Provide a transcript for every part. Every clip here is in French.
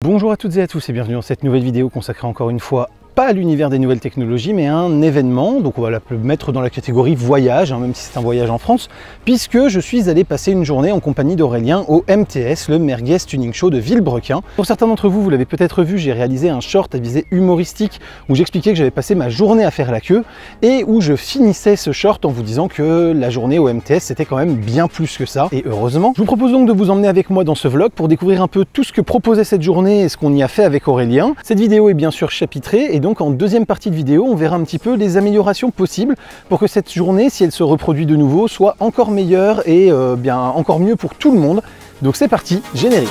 Bonjour à toutes et à tous et bienvenue dans cette nouvelle vidéo consacrée encore une fois pas à l'univers des nouvelles technologies mais à un événement, donc on va le mettre dans la catégorie voyage, même si c'est un voyage en France, puisque je suis allé passer une journée en compagnie d'Aurélien au MTS, le Merguez Tuning Show de Villebrequin. Pour certains d'entre vous, vous l'avez peut-être vu, j'ai réalisé un short à visée humoristique où j'expliquais que j'avais passé ma journée à faire la queue et où je finissais ce short en vous disant que la journée au MTS c'était quand même bien plus que ça, et heureusement. Je vous propose donc de vous emmener avec moi dans ce vlog pour découvrir un peu tout ce que proposait cette journée et ce qu'on y a fait avec Aurélien. Cette vidéo est bien sûr chapitrée et donc en deuxième partie de vidéo, on verra un petit peu les améliorations possibles pour que cette journée, si elle se reproduit de nouveau, soit encore meilleure et bien encore mieux pour tout le monde. Donc c'est parti, générique.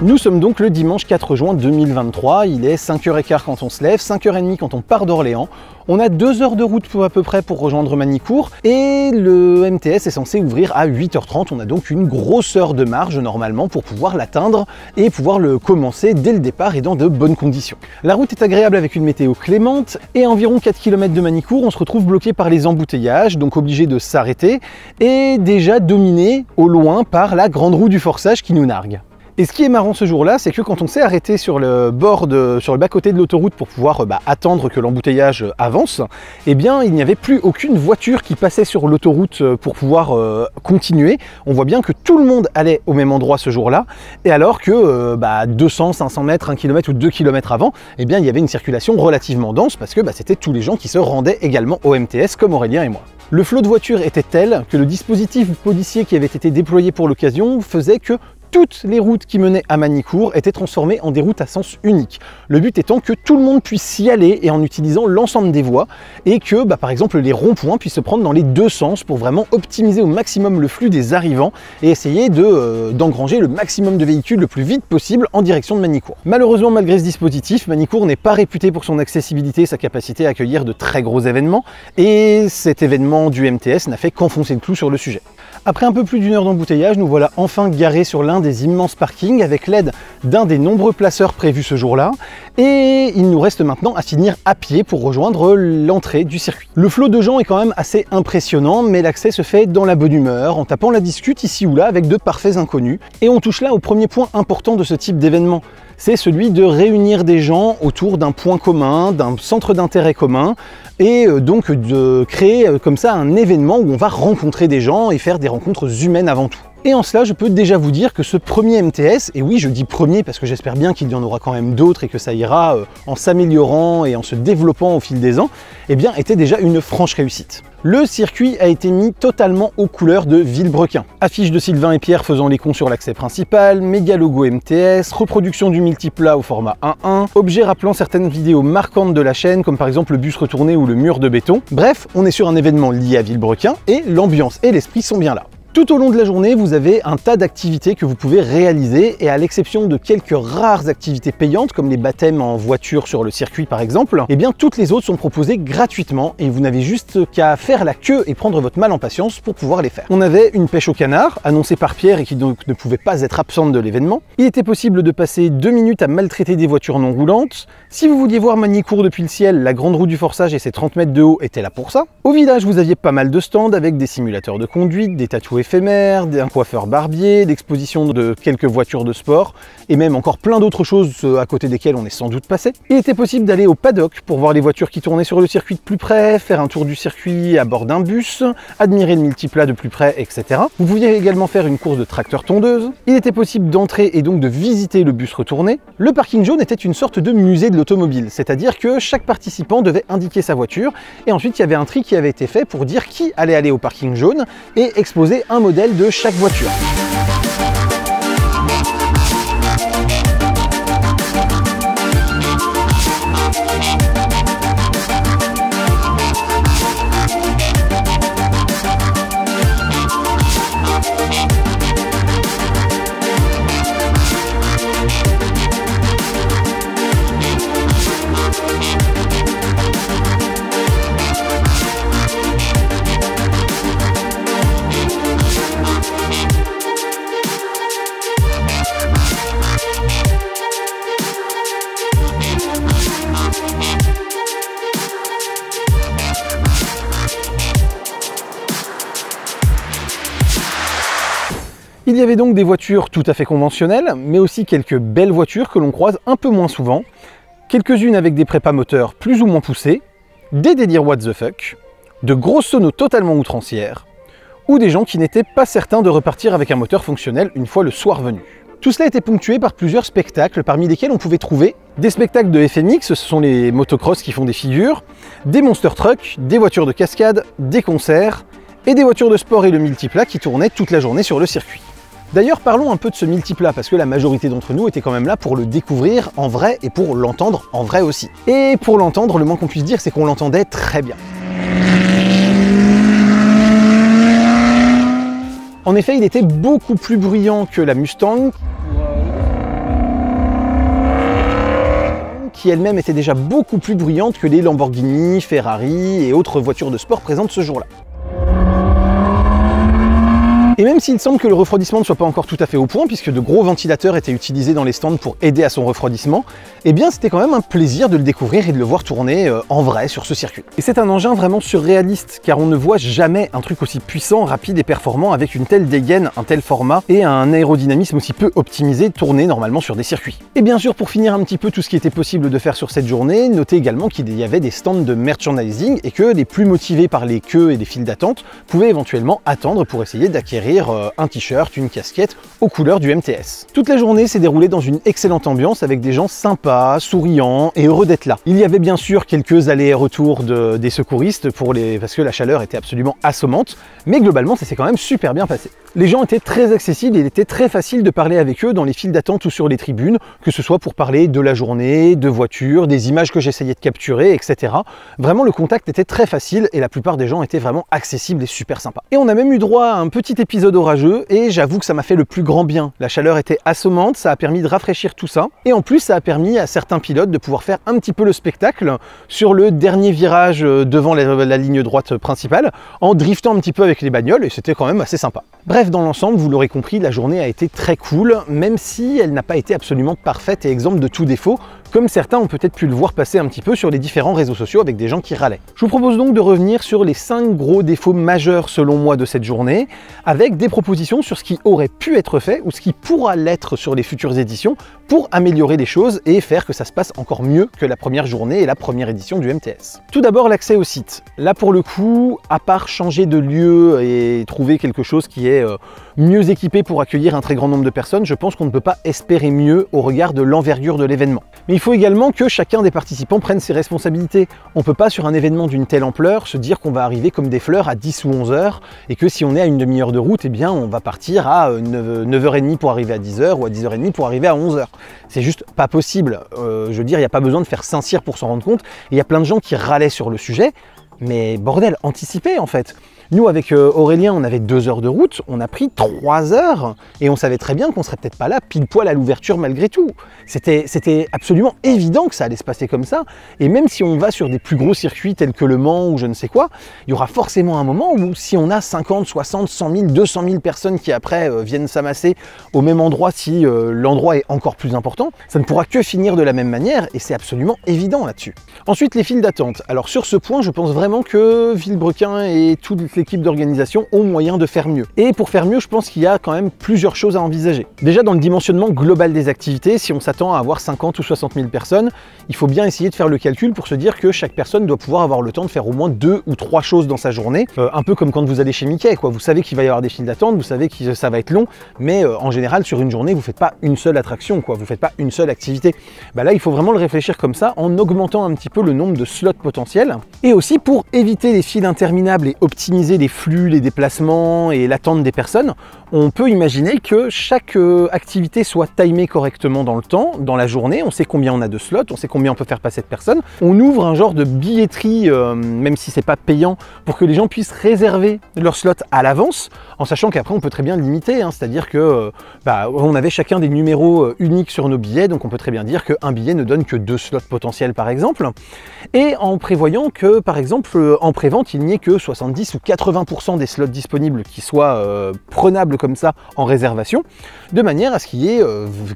Nous sommes donc le dimanche 4 juin 2023, il est 5h15 quand on se lève, 5h30 quand on part d'Orléans. On a 2 heures de route à peu près pour rejoindre Magny-Cours et le MTS est censé ouvrir à 8h30. On a donc une grosse heure de marge normalement pour pouvoir l'atteindre et pouvoir le commencer dès le départ et dans de bonnes conditions. La route est agréable avec une météo clémente et à environ 4 km de Magny-Cours, on se retrouve bloqué par les embouteillages, donc obligé de s'arrêter et déjà dominé au loin par la grande roue du forçage qui nous nargue. Et ce qui est marrant ce jour-là, c'est que quand on s'est arrêté sur le bas-côté de l'autoroute pour pouvoir attendre que l'embouteillage avance, eh bien il n'y avait plus aucune voiture qui passait sur l'autoroute pour pouvoir continuer. On voit bien que tout le monde allait au même endroit ce jour-là, et alors que 200, 500 mètres, 1 km ou 2 km avant, eh bien il y avait une circulation relativement dense parce que c'était tous les gens qui se rendaient également au MTS comme Aurélien et moi. Le flot de voitures était tel que le dispositif policier qui avait été déployé pour l'occasion faisait que toutes les routes qui menaient à Magny-Cours étaient transformées en des routes à sens unique. Le but étant que tout le monde puisse y aller et en utilisant l'ensemble des voies et que par exemple les ronds-points puissent se prendre dans les deux sens pour vraiment optimiser au maximum le flux des arrivants et essayer d'engranger le maximum de véhicules le plus vite possible en direction de Magny-Cours. Malheureusement, malgré ce dispositif, Magny-Cours n'est pas réputé pour son accessibilité et sa capacité à accueillir de très gros événements, et cet événement du MTS n'a fait qu'enfoncer le clou sur le sujet. Après un peu plus d'une heure d'embouteillage, nous voilà enfin garés sur l'un des immenses parkings avec l'aide d'un des nombreux placeurs prévus ce jour-là, et il nous reste maintenant à finir à pied pour rejoindre l'entrée du circuit. Le flot de gens est quand même assez impressionnant, mais l'accès se fait dans la bonne humeur, en tapant la discute ici ou là avec de parfaits inconnus. Et on touche là au premier point important de ce type d'événement, c'est celui de réunir des gens autour d'un point commun, d'un centre d'intérêt commun, et donc de créer comme ça un événement où on va rencontrer des gens et faire des rencontres humaines avant tout. Et en cela, je peux déjà vous dire que ce premier MTS, et oui je dis premier parce que j'espère bien qu'il y en aura quand même d'autres et que ça ira en s'améliorant et en se développant au fil des ans, eh bien était déjà une franche réussite. Le circuit a été mis totalement aux couleurs de Villebrequin. Affiche de Sylvain et Pierre faisant les cons sur l'accès principal, méga logo MTS, reproduction du multiplat au format 1:1, objets rappelant certaines vidéos marquantes de la chaîne comme par exemple le bus retourné ou le mur de béton. Bref, on est sur un événement lié à Villebrequin et l'ambiance et l'esprit sont bien là. Tout au long de la journée, vous avez un tas d'activités que vous pouvez réaliser et à l'exception de quelques rares activités payantes comme les baptêmes en voiture sur le circuit par exemple, eh bien toutes les autres sont proposées gratuitement et vous n'avez juste qu'à faire la queue et prendre votre mal en patience pour pouvoir les faire. On avait une pêche au canard annoncée par Pierre et qui donc ne pouvait pas être absente de l'événement. Il était possible de passer 2 minutes à maltraiter des voitures non roulantes. Si vous vouliez voir Magny-Cours depuis le ciel, la grande roue du forçage et ses 30 mètres de haut étaient là pour ça. Au village, vous aviez pas mal de stands avec des simulateurs de conduite, des tatous éphémères, un coiffeur barbier, l'exposition de quelques voitures de sport et même encore plein d'autres choses à côté desquelles on est sans doute passé. Il était possible d'aller au paddock pour voir les voitures qui tournaient sur le circuit de plus près, faire un tour du circuit à bord d'un bus, admirer le multiplat de plus près, etc. Vous pouviez également faire une course de tracteur-tondeuse. Il était possible d'entrer et donc de visiter le bus retourné. Le parking jaune était une sorte de musée de l'automobile, c'est-à-dire que chaque participant devait indiquer sa voiture et ensuite il y avait un tri qui avait été fait pour dire qui allait aller au parking jaune et exposer un modèle de chaque voiture. Il y avait donc des voitures tout à fait conventionnelles, mais aussi quelques belles voitures que l'on croise un peu moins souvent, quelques-unes avec des prépas moteurs plus ou moins poussés, des délires what the fuck, de grosses sonos totalement outrancières, ou des gens qui n'étaient pas certains de repartir avec un moteur fonctionnel une fois le soir venu. Tout cela était ponctué par plusieurs spectacles, parmi lesquels on pouvait trouver des spectacles de FMX, ce sont les motocross qui font des figures, des monster trucks, des voitures de cascade, des concerts, et des voitures de sport et le multiplat qui tournaient toute la journée sur le circuit. D'ailleurs, parlons un peu de ce multiplat, parce que la majorité d'entre nous était quand même là pour le découvrir en vrai et pour l'entendre en vrai aussi. Et pour l'entendre, le moins qu'on puisse dire, c'est qu'on l'entendait très bien. En effet, il était beaucoup plus bruyant que la Mustang, qui elle-même était déjà beaucoup plus bruyante que les Lamborghini, Ferrari et autres voitures de sport présentes ce jour-là. Et même s'il semble que le refroidissement ne soit pas encore tout à fait au point, puisque de gros ventilateurs étaient utilisés dans les stands pour aider à son refroidissement, eh bien c'était quand même un plaisir de le découvrir et de le voir tourner en vrai sur ce circuit. Et c'est un engin vraiment surréaliste, car on ne voit jamais un truc aussi puissant, rapide et performant avec une telle dégaine, un tel format et un aérodynamisme aussi peu optimisé tourné normalement sur des circuits. Et bien sûr, pour finir un petit peu tout ce qui était possible de faire sur cette journée, notez également qu'il y avait des stands de merchandising et que les plus motivés par les queues et les files d'attente pouvaient éventuellement attendre pour essayer d'acquérir un t-shirt, une casquette aux couleurs du MTS. Toute la journée s'est déroulée dans une excellente ambiance avec des gens sympas, souriants et heureux d'être là. Il y avait bien sûr quelques allers et retours des secouristes parce que la chaleur était absolument assommante, mais globalement ça s'est quand même super bien passé. Les gens étaient très accessibles et il était très facile de parler avec eux dans les files d'attente ou sur les tribunes, que ce soit pour parler de la journée, de voitures, des images que j'essayais de capturer, etc. Vraiment le contact était très facile et la plupart des gens étaient vraiment accessibles et super sympas. Et on a même eu droit à un petit épisode orageux et j'avoue que ça m'a fait le plus grand bien. La chaleur était assommante, ça a permis de rafraîchir tout ça et en plus ça a permis à certains pilotes de pouvoir faire un petit peu le spectacle sur le dernier virage devant la ligne droite principale en driftant un petit peu avec les bagnoles et c'était quand même assez sympa. Bref, dans l'ensemble, vous l'aurez compris, la journée a été très cool, même si elle n'a pas été absolument parfaite et exempte de tout défaut, comme certains ont peut-être pu le voir passer un petit peu sur les différents réseaux sociaux avec des gens qui râlaient. Je vous propose donc de revenir sur les 5 gros défauts majeurs selon moi de cette journée, avec des propositions sur ce qui aurait pu être fait ou ce qui pourra l'être sur les futures éditions pour améliorer les choses et faire que ça se passe encore mieux que la première journée et la première édition du MTS. Tout d'abord, l'accès au site. Là pour le coup, à part changer de lieu et trouver quelque chose qui est mieux équipé pour accueillir un très grand nombre de personnes, je pense qu'on ne peut pas espérer mieux au regard de l'envergure de l'événement. Mais il faut également que chacun des participants prenne ses responsabilités. On ne peut pas sur un événement d'une telle ampleur se dire qu'on va arriver comme des fleurs à 10 ou 11 heures et que si on est à une demi-heure de route, eh bien on va partir à 9h30 pour arriver à 10h ou à 10h30 pour arriver à 11h. C'est juste pas possible. Je veux dire, il n'y a pas besoin de faire Saint-Cyr pour s'en rendre compte. Il y a plein de gens qui râlaient sur le sujet, mais bordel, anticipez en fait. Nous, avec Aurélien, on avait 2 heures de route, on a pris 3 heures et on savait très bien qu'on serait peut-être pas là pile poil à l'ouverture malgré tout. C'était absolument évident que ça allait se passer comme ça. Et même si on va sur des plus gros circuits tels que Le Mans ou je ne sais quoi, il y aura forcément un moment où si on a 50, 60, 100 000, 200 000 personnes qui après viennent s'amasser au même endroit si l'endroit est encore plus important, ça ne pourra que finir de la même manière et c'est absolument évident là-dessus. Ensuite, les files d'attente. Alors sur ce point, je pense vraiment que Villebrequin et toute l'équipe d'organisation ont moyen de faire mieux. Et pour faire mieux, je pense qu'il y a quand même plusieurs choses à envisager. Déjà, dans le dimensionnement global des activités, si on s'attend à avoir 50 ou 60 000 personnes, il faut bien essayer de faire le calcul pour se dire que chaque personne doit pouvoir avoir le temps de faire au moins 2 ou 3 choses dans sa journée. Un peu comme quand vous allez chez Mickey, quoi. Vous savez qu'il va y avoir des files d'attente, vous savez que ça va être long, mais en général, sur une journée, vous ne faites pas une seule attraction, quoi. Vous ne faites pas une seule activité. Bah là, il faut vraiment le réfléchir comme ça, en augmentant un petit peu le nombre de slots potentiels. Et aussi pour éviter les files interminables et optimiser les flux, les déplacements et l'attente des personnes, on peut imaginer que chaque activité soit timée correctement dans le temps, dans la journée. On sait combien on a de slots, on sait combien on peut faire passer de personnes. On ouvre un genre de billetterie, même si c'est pas payant, pour que les gens puissent réserver leurs slots à l'avance, en sachant qu'après on peut très bien limiter, hein, c'est-à-dire que on avait chacun des numéros uniques sur nos billets, donc on peut très bien dire qu'un billet ne donne que 2 slots potentiels par exemple, et en prévoyant que par exemple en prévente il n'y ait que 70 ou 80% des slots disponibles qui soient prenables comme ça en réservation, de manière à ce qu'il y ait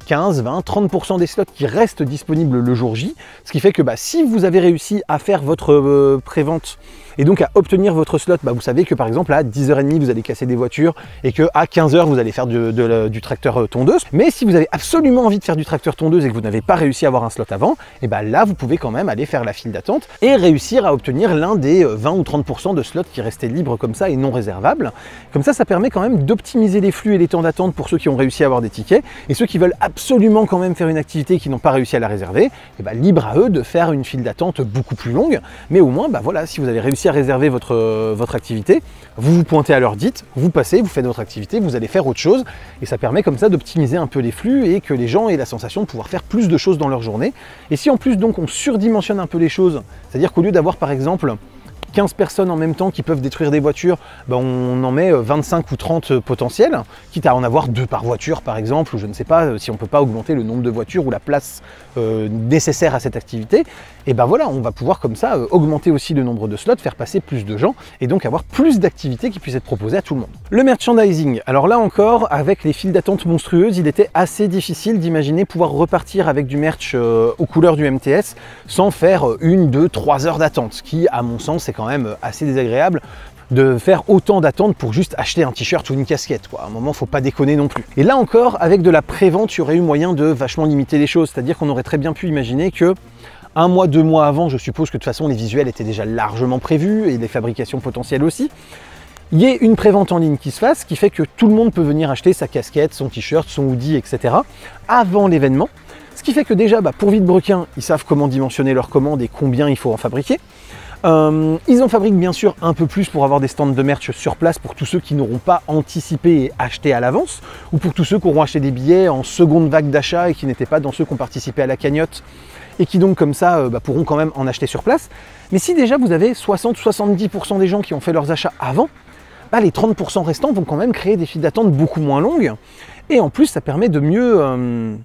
15, 20, 30% des slots qui restent disponibles le jour J, ce qui fait que si vous avez réussi à faire votre prévente Et donc à obtenir votre slot, vous savez que par exemple à 10h30 vous allez casser des voitures et que à 15h vous allez faire du tracteur tondeuse. Mais si vous avez absolument envie de faire du tracteur tondeuse et que vous n'avez pas réussi à avoir un slot avant, et là vous pouvez quand même aller faire la file d'attente et réussir à obtenir l'un des 20 ou 30% de slots qui restaient libres comme ça et non réservables. Comme ça permet quand même d'optimiser les flux et les temps d'attente pour ceux qui ont réussi à avoir des tickets, et ceux qui veulent absolument quand même faire une activité et qui n'ont pas réussi à la réserver, libre à eux de faire une file d'attente beaucoup plus longue. Mais au moins, voilà, si vous avez réussi à réserver votre activité, vous vous pointez à l'heure dite, vous passez, vous faites votre activité, vous allez faire autre chose, et ça permet comme ça d'optimiser un peu les flux et que les gens aient la sensation de pouvoir faire plus de choses dans leur journée. Et si en plus donc on surdimensionne un peu les choses, c'est-à-dire qu'au lieu d'avoir par exemple 15 personnes en même temps qui peuvent détruire des voitures, on en met 25 ou 30 potentiels, quitte à en avoir 2 par voiture par exemple, ou je ne sais pas si on ne peut pas augmenter le nombre de voitures ou la place nécessaire à cette activité. Et voilà, on va pouvoir comme ça augmenter aussi le nombre de slots, faire passer plus de gens et donc avoir plus d'activités qui puissent être proposées à tout le monde. Le merchandising, alors là encore, avec les files d'attente monstrueuses, il était assez difficile d'imaginer pouvoir repartir avec du merch aux couleurs du MTS sans faire 1, 2, 3 heures d'attente, ce qui à mon sens est quand même assez désagréable de faire autant d'attente pour juste acheter un t-shirt ou une casquette, quoi. À un moment, faut pas déconner non plus. Et là encore, avec de la prévente, il y aurait eu moyen de vachement limiter les choses, c'est-à-dire qu'on aurait très bien pu imaginer que 1 mois, 2 mois avant, je suppose que de toute façon les visuels étaient déjà largement prévus et les fabrications potentielles aussi, il y ait une prévente en ligne qui se fasse, qui fait que tout le monde peut venir acheter sa casquette, son t-shirt, son hoodie, etc. avant l'événement. Ce qui fait que déjà, pour Villebrequin, ils savent comment dimensionner leurs commandes et combien il faut en fabriquer. Ils en fabriquent bien sûr un peu plus pour avoir des stands de merch sur place pour tous ceux qui n'auront pas anticipé et acheté à l'avance, ou pour tous ceux qui auront acheté des billets en seconde vague d'achat et qui n'étaient pas dans ceux qui ont participé à la cagnotte, et qui donc comme ça pourront quand même en acheter sur place. Mais si déjà vous avez 60-70% des gens qui ont fait leurs achats avant, les 30% restants vont quand même créer des files d'attente beaucoup moins longues, et en plus ça permet de mieux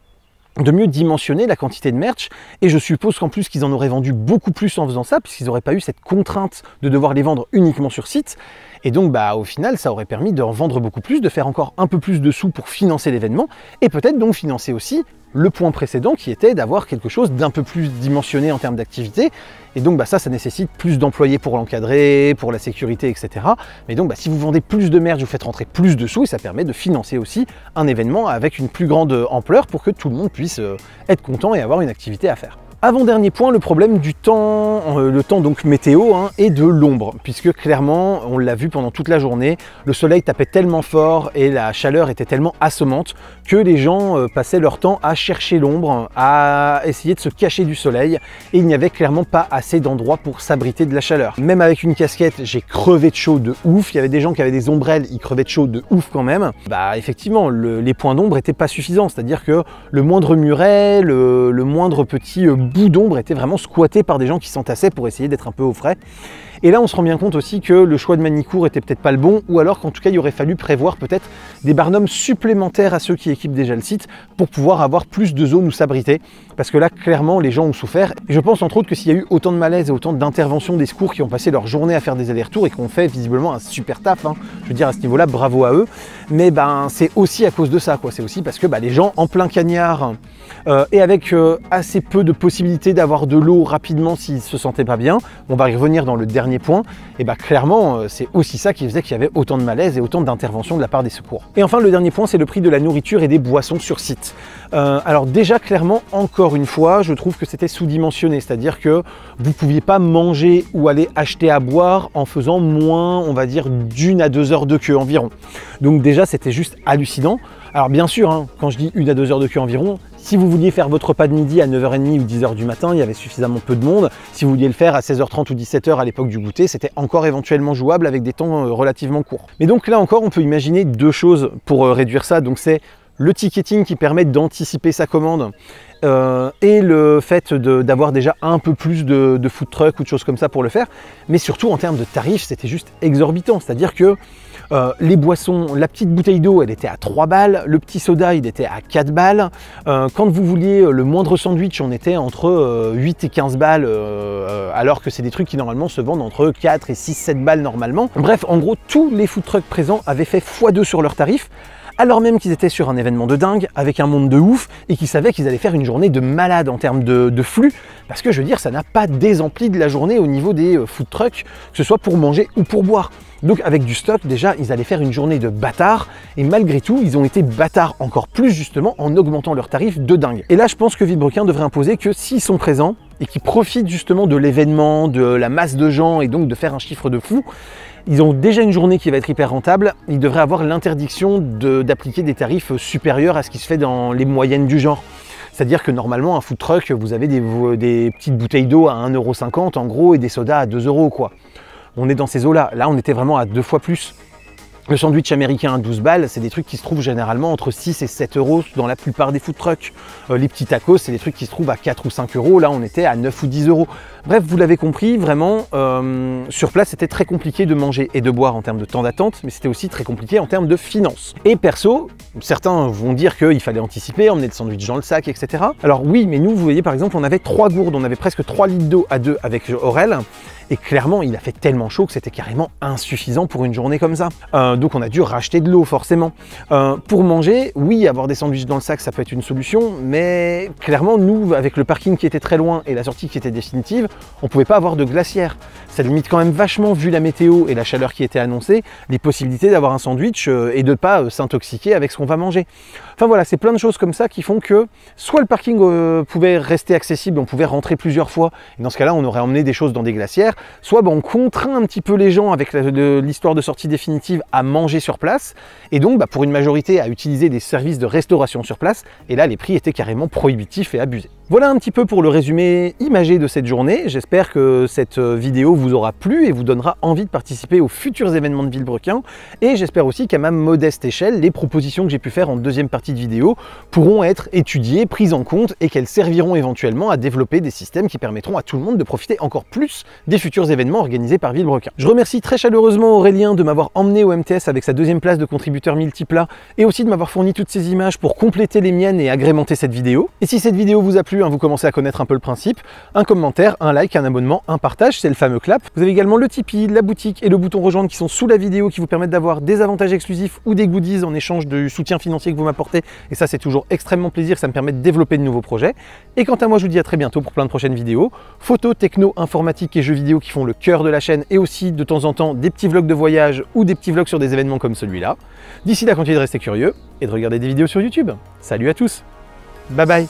dimensionner la quantité de merch, et je suppose qu'en plus qu'ils en auraient vendu beaucoup plus en faisant ça, puisqu'ils n'auraient pas eu cette contrainte de devoir les vendre uniquement sur site, et donc au final ça aurait permis d'en vendre beaucoup plus, de faire encore un peu plus de sous pour financer l'événement, et peut-être donc financer aussi le point précédent qui était d'avoir quelque chose d'un peu plus dimensionné en termes d'activité, et donc ça nécessite plus d'employés pour l'encadrer, pour la sécurité, etc. Mais donc si vous vendez plus de merch, vous faites rentrer plus de sous, et ça permet de financer aussi un événement avec une plus grande ampleur pour que tout le monde puisse être content et avoir une activité à faire. Avant-dernier point, le problème du temps, le temps donc météo et de l'ombre, puisque clairement, on l'a vu pendant toute la journée, le soleil tapait tellement fort et la chaleur était tellement assommante que les gens passaient leur temps à chercher l'ombre, à essayer de se cacher du soleil, et il n'y avait clairement pas assez d'endroits pour s'abriter de la chaleur. Même avec une casquette, j'ai crevé de chaud de ouf, il y avait des gens qui avaient des ombrelles, ils crevaient de chaud de ouf quand même. Effectivement, les points d'ombre n'étaient pas suffisants, c'est-à-dire que le moindre muret, le moindre petit bout d'ombre était vraiment squatté par des gens qui s'entassaient pour essayer d'être un peu au frais. Et là on se rend bien compte aussi que le choix de Magny-Cours était peut-être pas le bon, ou alors qu'en tout cas il aurait fallu prévoir peut-être des barnums supplémentaires à ceux qui équipent déjà le site pour pouvoir avoir plus de zones où s'abriter, parce que là clairement les gens ont souffert. Et je pense entre autres que s'il y a eu autant de malaise et autant d'interventions des secours qui ont passé leur journée à faire des allers-retours et qui ont fait visiblement un super taf, je veux dire à ce niveau là bravo à eux, mais c'est aussi à cause de ça, quoi. C'est aussi parce que les gens en plein cagnard et avec assez peu de possibilités d'avoir de l'eau rapidement s'ils se sentaient pas bien, on va y revenir dans le dernier point, et clairement c'est aussi ça qui faisait qu'il y avait autant de malaise et autant d'interventions de la part des secours. Et enfin le dernier point, c'est le prix de la nourriture et des boissons sur site. Alors déjà clairement, encore une fois, je trouve que c'était sous-dimensionné, c'est-à-dire que vous ne pouviez pas manger ou aller acheter à boire en faisant moins, on va dire, d'1 à 2 heures de queue environ. Donc déjà c'était juste hallucinant. Alors bien sûr, quand je dis 1 à 2 heures de queue environ, si vous vouliez faire votre repas de midi à 9h30 ou 10h du matin, il y avait suffisamment peu de monde. Si vous vouliez le faire à 16h30 ou 17h à l'époque du goûter, c'était encore éventuellement jouable avec des temps relativement courts. Mais donc là encore, on peut imaginer 2 choses pour réduire ça. Donc c'est le ticketing qui permet d'anticiper sa commande et le fait d'avoir déjà un peu plus de food truck ou de choses comme ça pour le faire. Mais surtout en termes de tarifs, c'était juste exorbitant. C'est-à-dire que les boissons, la petite bouteille d'eau, elle était à 3 balles, le petit soda, il était à 4 balles. Quand vous vouliez le moindre sandwich, on était entre 8 et 15 balles, alors que c'est des trucs qui normalement se vendent entre 4 et 6-7 balles normalement. Bref, en gros, tous les food trucks présents avaient fait x2 sur leurs tarifs, alors même qu'ils étaient sur un événement de dingue, avec un monde de ouf, et qu'ils savaient qu'ils allaient faire une journée de malade en termes de flux, parce que je veux dire, ça n'a pas désempli de la journée au niveau des food trucks, que ce soit pour manger ou pour boire. Donc avec du stock, déjà, ils allaient faire une journée de bâtard, et malgré tout, ils ont été bâtards encore plus justement en augmentant leurs tarifs de dingue. Et là, je pense que Villebrequin devrait imposer que s'ils sont présents, et qu'ils profitent justement de l'événement, de la masse de gens, et donc de faire un chiffre de fou, ils ont déjà une journée qui va être hyper rentable, ils devraient avoir l'interdiction d'appliquer des tarifs supérieurs à ce qui se fait dans les moyennes du genre. C'est-à-dire que normalement, un food truck, vous avez des petites bouteilles d'eau à 1,50 € en gros et des sodas à 2 € quoi. On est dans ces eaux-là. Là, on était vraiment à 2 fois plus. Le sandwich américain à 12 balles, c'est des trucs qui se trouvent généralement entre 6 et 7 € dans la plupart des food trucks. Les petits tacos, c'est des trucs qui se trouvent à 4 ou 5 €. Là, on était à 9 ou 10 €. Bref, vous l'avez compris, vraiment, sur place, c'était très compliqué de manger et de boire en termes de temps d'attente, mais c'était aussi très compliqué en termes de finances. Et perso, certains vont dire qu'il fallait anticiper, emmener le sandwich dans le sac, etc. Alors oui, mais nous, vous voyez, par exemple, on avait 3 gourdes, on avait presque 3 litres d'eau à 2 avec Aurel. Et clairement, il a fait tellement chaud que c'était carrément insuffisant pour une journée comme ça. Donc on a dû racheter de l'eau forcément. Pour manger, oui, avoir des sandwichs dans le sac, ça peut être une solution, mais clairement, nous, avec le parking qui était très loin et la sortie qui était définitive, on ne pouvait pas avoir de glacière. Ça limite quand même vachement, vu la météo et la chaleur qui était annoncée, les possibilités d'avoir un sandwich et de ne pas s'intoxiquer avec ce qu'on va manger. Enfin voilà, c'est plein de choses comme ça qui font que soit le parking pouvait rester accessible, on pouvait rentrer plusieurs fois, et dans ce cas-là, on aurait emmené des choses dans des glacières, soit on contraint un petit peu les gens avec l'histoire de sortie définitive à manger sur place, et donc pour une majorité à utiliser des services de restauration sur place, et là les prix étaient carrément prohibitifs et abusés. Voilà un petit peu pour le résumé imagé de cette journée. J'espère que cette vidéo vous aura plu et vous donnera envie de participer aux futurs événements de Villebrequin. Et j'espère aussi qu'à ma modeste échelle, les propositions que j'ai pu faire en deuxième partie de vidéo pourront être étudiées, prises en compte et qu'elles serviront éventuellement à développer des systèmes qui permettront à tout le monde de profiter encore plus des futurs événements organisés par Villebrequin. Je remercie très chaleureusement Aurélien de m'avoir emmené au MTS avec sa deuxième place de contributeur multiplat et aussi de m'avoir fourni toutes ces images pour compléter les miennes et agrémenter cette vidéo. Et si cette vidéo vous a plu, vous commencez à connaître un peu le principe, un commentaire, un like, un abonnement, un partage, c'est le fameux clap. Vous avez également le Tipeee, la boutique et le bouton rejoindre qui sont sous la vidéo qui vous permettent d'avoir des avantages exclusifs ou des goodies en échange du soutien financier que vous m'apportez. Et ça, c'est toujours extrêmement plaisir, ça me permet de développer de nouveaux projets. Et quant à moi, je vous dis à très bientôt pour plein de prochaines vidéos. Photos, techno, informatique et jeux vidéo qui font le cœur de la chaîne et aussi de temps en temps des petits vlogs de voyage ou des petits vlogs sur des événements comme celui-là. D'ici là, continuez de rester curieux et de regarder des vidéos sur YouTube. Salut à tous, bye bye.